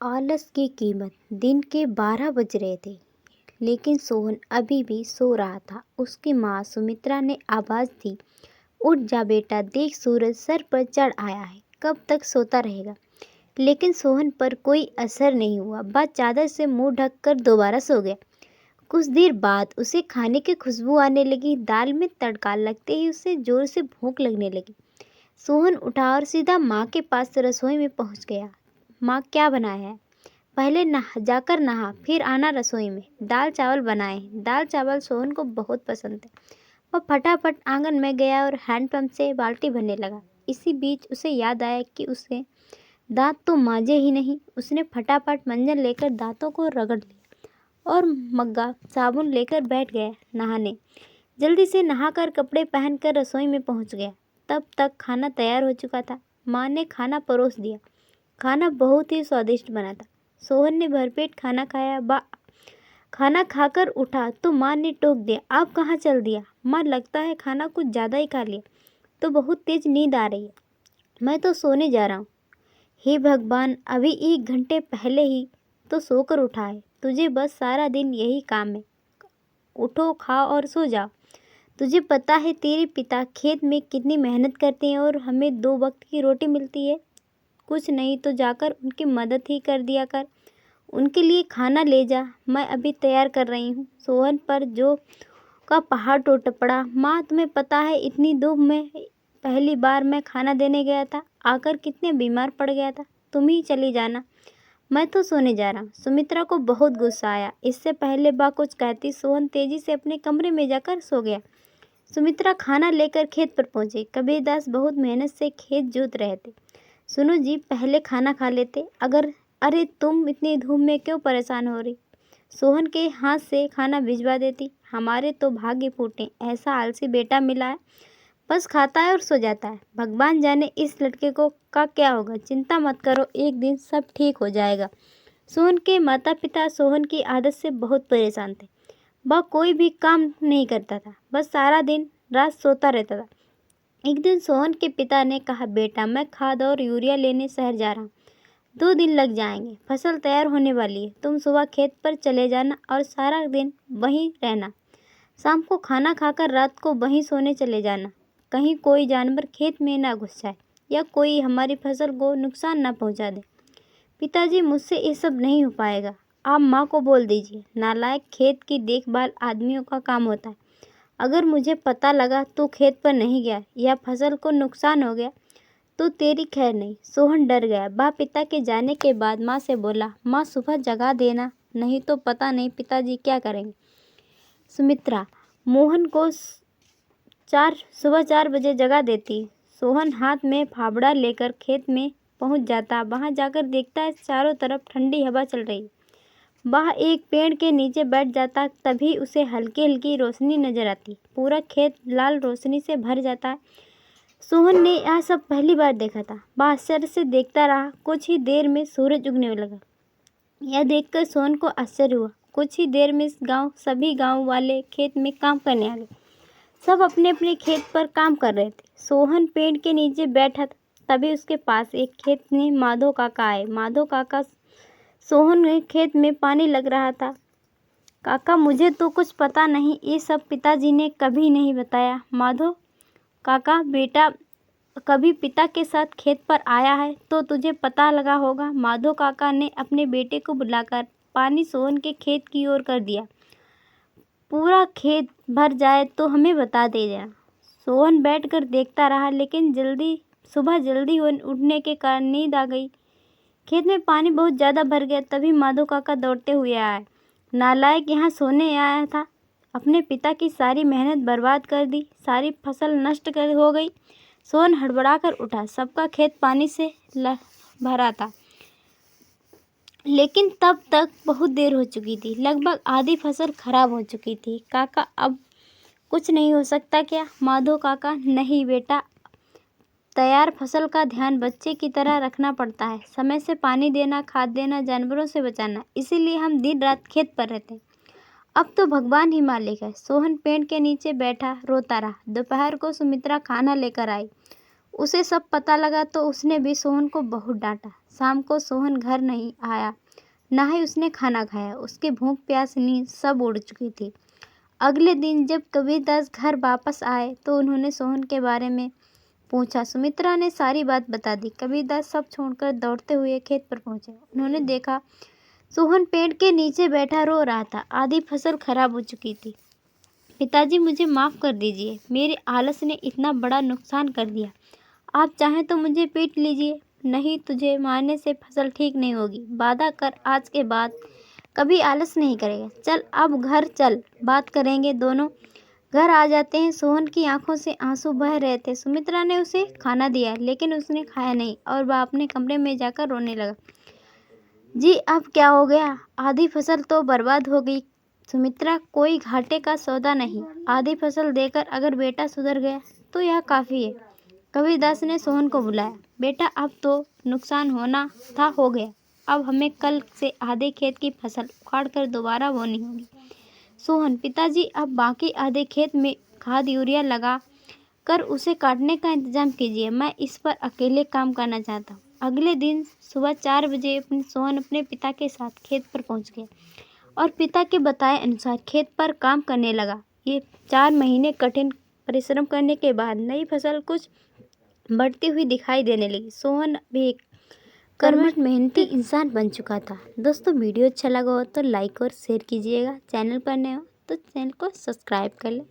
आलस की कीमत। दिन के 12 बज रहे थे, लेकिन सोहन अभी भी सो रहा था। उसकी माँ सुमित्रा ने आवाज़ दी, उठ जा बेटा, देख सूरज सर पर चढ़ आया है, कब तक सोता रहेगा। लेकिन सोहन पर कोई असर नहीं हुआ। वह चादर से मुंह ढककर दोबारा सो गया। कुछ देर बाद उसे खाने की खुशबू आने लगी। दाल में तड़का लगते ही उसे जोर से भूख लगने लगी। सोहन उठा और सीधा माँ के पास रसोई में पहुँच गया। माँ, क्या बनाया है? पहले जाकर नहा, फिर आना रसोई में। दाल चावल बनाए। दाल चावल सोहन को बहुत पसंद है। वह फटाफट आंगन में गया और हैंडपंप से बाल्टी भरने लगा। इसी बीच उसे याद आया कि उसे दांत तो मांजे ही नहीं। उसने फटाफट मंजन लेकर दांतों को रगड़ लिया और मग्गा साबुन लेकर बैठ गया नहाने। जल्दी से नहाकर कपड़े पहनकर रसोई में पहुंच गया। तब तक खाना तैयार हो चुका था। माँ ने खाना परोस दिया। खाना बहुत ही स्वादिष्ट बना था। सोहन ने भरपेट खाना खाया। खाना खाकर उठा तो माँ ने टोक दिया, आप कहाँ चल दिया? माँ, लगता है खाना कुछ ज़्यादा ही खा लिया, तो बहुत तेज नींद आ रही है। मैं तो सोने जा रहा हूँ। हे भगवान, अभी 1 घंटे पहले ही तो सोकर उठा है। तुझे बस सारा दिन यही काम है, उठो, खाओ और सो जाओ। तुझे पता है तेरे पिता खेत में कितनी मेहनत करते हैं और हमें 2 वक्त की रोटी मिलती है। कुछ नहीं तो जाकर उनकी मदद ही कर दिया कर। उनके लिए खाना ले जा, मैं अभी तैयार कर रही हूँ। सोहन पर जो का पहाड़ टूट पड़ा। माँ, तुम्हें पता है इतनी धूप में पहली बार मैं खाना देने गया था, आकर कितने बीमार पड़ गया था। तुम ही चली जाना, मैं तो सोने जा रहा हूँ। सुमित्रा को बहुत गुस्सा आया। इससे पहले वह कुछ कहती, सोहन तेजी से अपने कमरे में जाकर सो गया। सुमित्रा खाना लेकर खेत पर पहुंची। कबीरदास बहुत मेहनत से खेत जोत रहे थे। सुनो जी, पहले खाना खा लेते। अरे तुम इतनी धूप में क्यों परेशान हो रही? सोहन के हाथ से खाना भिजवा देती। हमारे तो भाग्य फूटे, ऐसा आलसी बेटा मिला है, बस खाता है और सो जाता है। भगवान जाने इस लड़के को का क्या होगा। चिंता मत करो, एक दिन सब ठीक हो जाएगा। सोहन के माता पिता सोहन की आदत से बहुत परेशान थे। वह कोई भी काम नहीं करता था, बस सारा दिन रात सोता रहता था। एक दिन सोहन के पिता ने कहा, बेटा, मैं खाद और यूरिया लेने शहर जा रहा हूँ, 2 दिन लग जाएंगे। फसल तैयार होने वाली है। तुम सुबह खेत पर चले जाना और सारा दिन वहीं रहना। शाम को खाना खाकर रात को वहीं सोने चले जाना। कहीं कोई जानवर खेत में ना घुस जाए या कोई हमारी फसल को नुकसान ना पहुंचा दे। पिताजी, मुझसे ये सब नहीं हो पाएगा, आप माँ को बोल दीजिए। नालायक, खेत की देखभाल आदमियों का काम होता है। अगर मुझे पता लगा तू खेत पर नहीं गया या फसल को नुकसान हो गया तो तेरी खैर नहीं। सोहन डर गया। वह पिता के जाने के बाद माँ से बोला, माँ, सुबह जगा देना, नहीं तो पता नहीं पिताजी क्या करेंगे। सुमित्रा मोहन को सुबह 4 बजे जगा देती। सोहन हाथ में फावड़ा लेकर खेत में पहुंच जाता। वहां जाकर देखता है चारों तरफ ठंडी हवा चल रही। वह एक पेड़ के नीचे बैठ जाता। तभी उसे हल्की हल्की रोशनी नजर आती। पूरा खेत लाल रोशनी से भर जाता है। सोहन ने यह सब पहली बार देखा था। वह आश्चर्य से देखता रहा। कुछ ही देर में सूरज उगने लगा। यह देखकर सोहन को आश्चर्य हुआ। कुछ ही देर में सभी गांव वाले खेत में काम करने आ गए। सब अपने अपने खेत पर काम कर रहे थे। सोहन पेड़ के नीचे बैठा था। तभी उसके पास एक खेत में माधो काका आए। माधो काका, सोहन के खेत में पानी लग रहा था। काका, मुझे तो कुछ पता नहीं, ये सब पिताजी ने कभी नहीं बताया। माधो काका, बेटा कभी पिता के साथ खेत पर आया है तो तुझे पता लगा होगा। माधो काका ने अपने बेटे को बुलाकर पानी सोहन के खेत की ओर कर दिया। पूरा खेत भर जाए तो हमें बता दे देना। सोहन बैठकर देखता रहा, लेकिन सुबह जल्दी उठने के कारण नींद आ गई। खेत में पानी बहुत ज़्यादा भर गया। तभी माधो काका दौड़ते हुए आए। नालायक, यहाँ सोने आया था, अपने पिता की सारी मेहनत बर्बाद कर दी, सारी फसल नष्ट कर हो गई। सोहन हड़बड़ाकर उठा। सबका खेत पानी से भरा था, लेकिन तब तक बहुत देर हो चुकी थी। लगभग आधी फसल खराब हो चुकी थी। काका, अब कुछ नहीं हो सकता क्या? माधो काका, नहीं बेटा, तैयार फसल का ध्यान बच्चे की तरह रखना पड़ता है। समय से पानी देना, खाद देना, जानवरों से बचाना, इसीलिए हम दिन रात खेत पर रहते हैं। अब तो भगवान ही मालिक है। सोहन पेड़ के नीचे बैठा रोता रहा। दोपहर को सुमित्रा खाना लेकर आई। उसे सब पता लगा तो उसने भी सोहन को बहुत डांटा। शाम को सोहन घर नहीं आया, ना ही उसने खाना खाया। उसकी भूख प्यास नींद सब उड़ चुकी थी। अगले दिन जब कबीरदास घर वापस आए तो उन्होंने सोहन के बारे में पूछा। सुमित्रा ने सारी बात बता दी। कबीरदास सब छोड़कर दौड़ते हुए खेत पर पहुंचे। उन्होंने देखा सोहन पेड़ के नीचे बैठा रो रहा था। आधी फसल खराब हो चुकी थी। पिताजी, मुझे माफ़ कर दीजिए, मेरे आलस ने इतना बड़ा नुकसान कर दिया। आप चाहें तो मुझे पीट लीजिए, नहीं तुझे मारने से फसल ठीक नहीं होगी। वादा कर आज के बाद कभी आलस नहीं करेगा। चल अब घर चल, बात करेंगे। दोनों घर आ जाते हैं। सोहन की आंखों से आंसू बह रहे थे। सुमित्रा ने उसे खाना दिया लेकिन उसने खाया नहीं और वह अपने कमरे में जाकर रोने लगा। जी अब क्या हो गया? आधी फसल तो बर्बाद हो गई। सुमित्रा, कोई घाटे का सौदा नहीं। आधी फसल देकर अगर बेटा सुधर गया तो यह काफ़ी है। कबीरदास ने सोहन को बुलाया। बेटा, अब तो नुकसान होना था हो गया। अब हमें कल से आधे खेत की फसल उखाड़ कर दोबारा बोनी होगी। सोहन, पिताजी अब बाकी आधे खेत में खाद यूरिया लगा कर उसे काटने का इंतजाम कीजिए। मैं इस पर अकेले काम करना चाहता हूँ। अगले दिन सुबह 4 बजे सोहन अपने पिता के साथ खेत पर पहुँच गया और पिता के बताए अनुसार खेत पर काम करने लगा। ये 4 महीने कठिन परिश्रम करने के बाद नई फसल कुछ बढ़ती हुई दिखाई देने लगी। सोहन भी एक कर्मठ मेहनती इंसान बन चुका था। दोस्तों, वीडियो अच्छा लगा हो तो लाइक और शेयर कीजिएगा। चैनल पर नए हो तो चैनल को सब्सक्राइब कर लें।